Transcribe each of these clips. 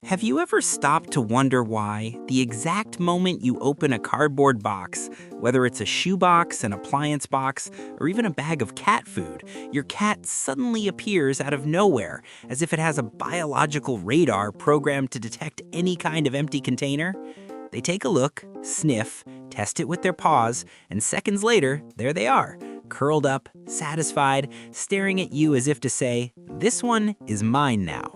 Have you ever stopped to wonder why, the exact moment you open a cardboard box, whether it's a shoebox, an appliance box, or even a bag of cat food, your cat suddenly appears out of nowhere, as if it has a biological radar programmed to detect any kind of empty container? They take a look, sniff, test it with their paws, and seconds later, there they are, curled up, satisfied, staring at you as if to say, "This one is mine now."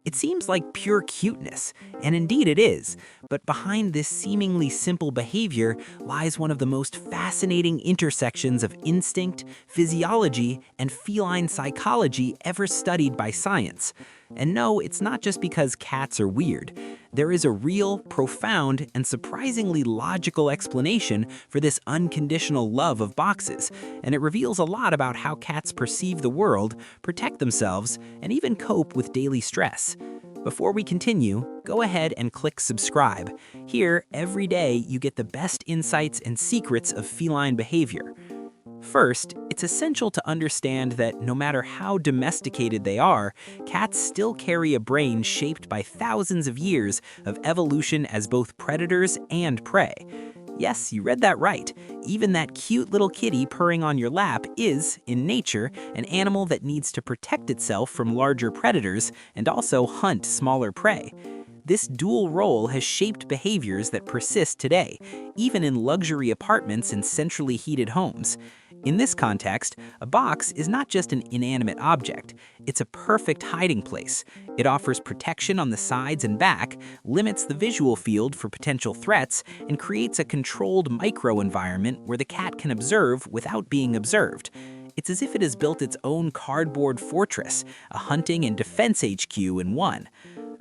It seems like pure cuteness, and indeed it is, but behind this seemingly simple behavior lies one of the most fascinating intersections of instinct, physiology, and feline psychology ever studied by science. And no, it's not just because cats are weird. There is a real, profound, and surprisingly logical explanation for this unconditional love of boxes, and it reveals a lot about how cats perceive the world, protect themselves, and even cope with daily stress. Before we continue, go ahead and click subscribe. Here, every day, you get the best insights and secrets of feline behavior. First, it's essential to understand that no matter how domesticated they are, cats still carry a brain shaped by thousands of years of evolution as both predators and prey. Yes, you read that right. Even that cute little kitty purring on your lap is, in nature, an animal that needs to protect itself from larger predators and also hunt smaller prey. This dual role has shaped behaviors that persist today, even in luxury apartments and centrally heated homes. In this context, a box is not just an inanimate object, it's a perfect hiding place. It offers protection on the sides and back, limits the visual field for potential threats, and creates a controlled microenvironment where the cat can observe without being observed. It's as if it has built its own cardboard fortress, a hunting and defense HQ in one.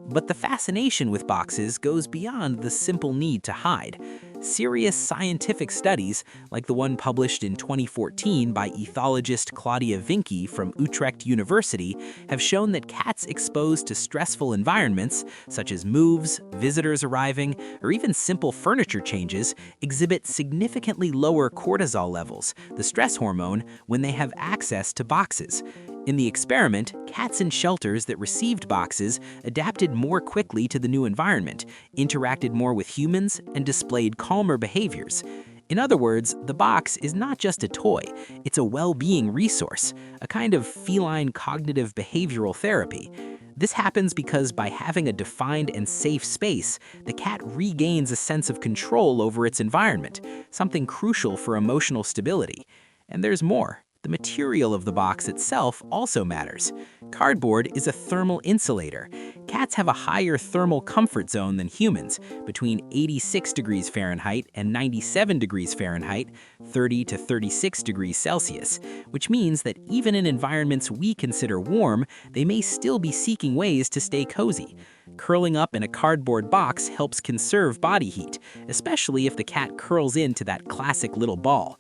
But the fascination with boxes goes beyond the simple need to hide. Serious scientific studies, like the one published in 2014 by ethologist Claudia Vinke from Utrecht University, have shown that cats exposed to stressful environments, such as moves, visitors arriving, or even simple furniture changes, exhibit significantly lower cortisol levels, the stress hormone, when they have access to boxes. In the experiment, cats in shelters that received boxes adapted more quickly to the new environment, interacted more with humans, and displayed calmer behaviors. In other words, the box is not just a toy, it's a well-being resource, a kind of feline cognitive behavioral therapy. This happens because by having a defined and safe space, the cat regains a sense of control over its environment, something crucial for emotional stability. And there's more. The material of the box itself also matters. Cardboard is a thermal insulator. Cats have a higher thermal comfort zone than humans, between 86 degrees Fahrenheit and 97 degrees Fahrenheit, 30 to 36 degrees Celsius, which means that even in environments we consider warm, they may still be seeking ways to stay cozy. Curling up in a cardboard box helps conserve body heat, especially if the cat curls into that classic little ball.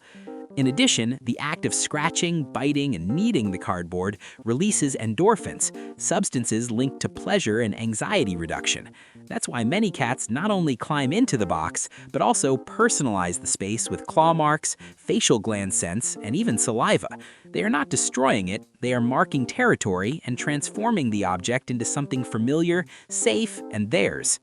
In addition, the act of scratching, biting, and kneading the cardboard releases endorphins, substances linked to pleasure and anxiety reduction. That's why many cats not only climb into the box, but also personalize the space with claw marks, facial gland scents, and even saliva. They are not destroying it, they are marking territory and transforming the object into something familiar, safe, and theirs.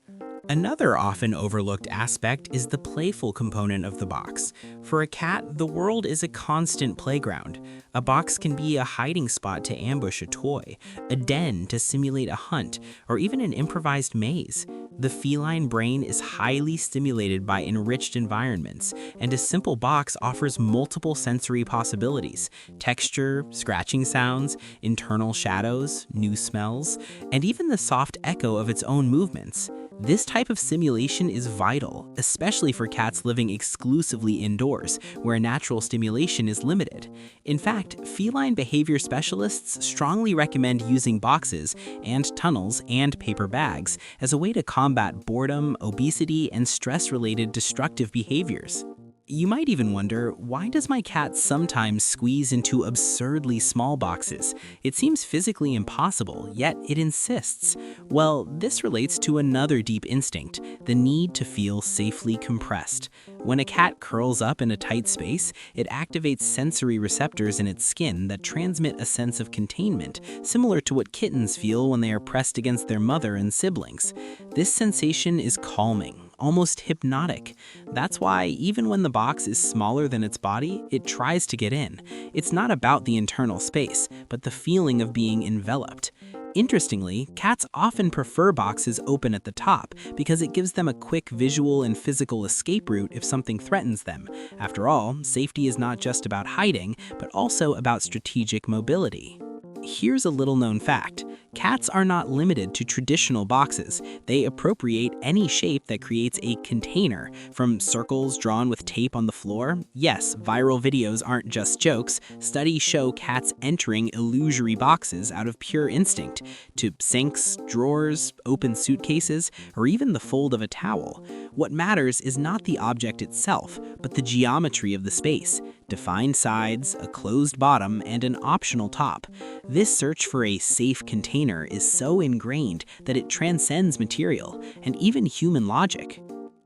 Another often overlooked aspect is the playful component of the box. For a cat, the world is a constant playground. A box can be a hiding spot to ambush a toy, a den to simulate a hunt, or even an improvised maze. The feline brain is highly stimulated by enriched environments, and a simple box offers multiple sensory possibilities: texture, scratching sounds, internal shadows, new smells, and even the soft echo of its own movements. This type of simulation is vital, especially for cats living exclusively indoors, where natural stimulation is limited. In fact, feline behavior specialists strongly recommend using boxes and tunnels and paper bags as a way to combat boredom, obesity, and stress-related destructive behaviors. You might even wonder, why does my cat sometimes squeeze into absurdly small boxes? It seems physically impossible, yet it insists. Well, this relates to another deep instinct, the need to feel safely compressed. When a cat curls up in a tight space, it activates sensory receptors in its skin that transmit a sense of containment, similar to what kittens feel when they are pressed against their mother and siblings. This sensation is calming, almost hypnotic. That's why, even when the box is smaller than its body, it tries to get in. It's not about the internal space, but the feeling of being enveloped. Interestingly, cats often prefer boxes open at the top because it gives them a quick visual and physical escape route if something threatens them. After all, safety is not just about hiding, but also about strategic mobility. Here's a little-known fact. Cats are not limited to traditional boxes. They appropriate any shape that creates a container, from circles drawn with tape on the floor. Yes, viral videos aren't just jokes. Studies show cats entering illusory boxes out of pure instinct, to sinks, drawers, open suitcases, or even the fold of a towel. What matters is not the object itself, but the geometry of the space. Defined sides, a closed bottom, and an optional top. This search for a safe container is so ingrained that it transcends material and even human logic.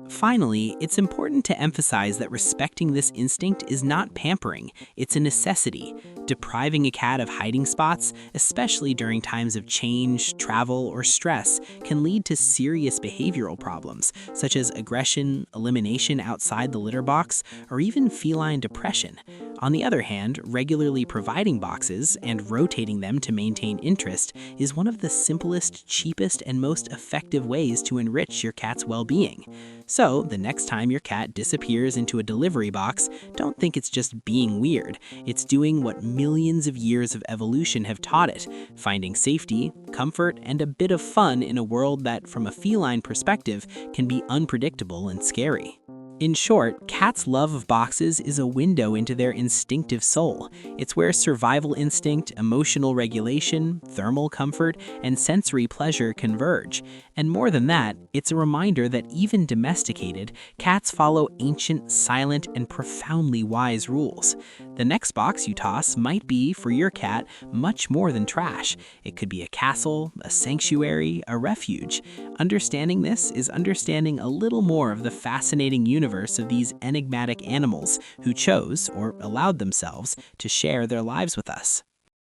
Finally, it's important to emphasize that respecting this instinct is not pampering, it's a necessity. Depriving a cat of hiding spots, especially during times of change, travel, or stress, can lead to serious behavioral problems, such as aggression, elimination outside the litter box, or even feline depression. On the other hand, regularly providing boxes and rotating them to maintain interest is one of the simplest, cheapest, and most effective ways to enrich your cat's well-being. So, the next time your cat disappears into a delivery box, don't think it's just being weird. It's doing what millions of years of evolution have taught it, finding safety, comfort, and a bit of fun in a world that, from a feline perspective, can be unpredictable and scary. In short, cats' love of boxes is a window into their instinctive soul. It's where survival instinct, emotional regulation, thermal comfort, and sensory pleasure converge. And more than that, it's a reminder that even domesticated, cats follow ancient, silent, and profoundly wise rules. The next box you toss might be, for your cat, much more than trash. It could be a castle, a sanctuary, a refuge. Understanding this is understanding a little more of the fascinating universe of these enigmatic animals who chose, or allowed themselves, to share their lives with us.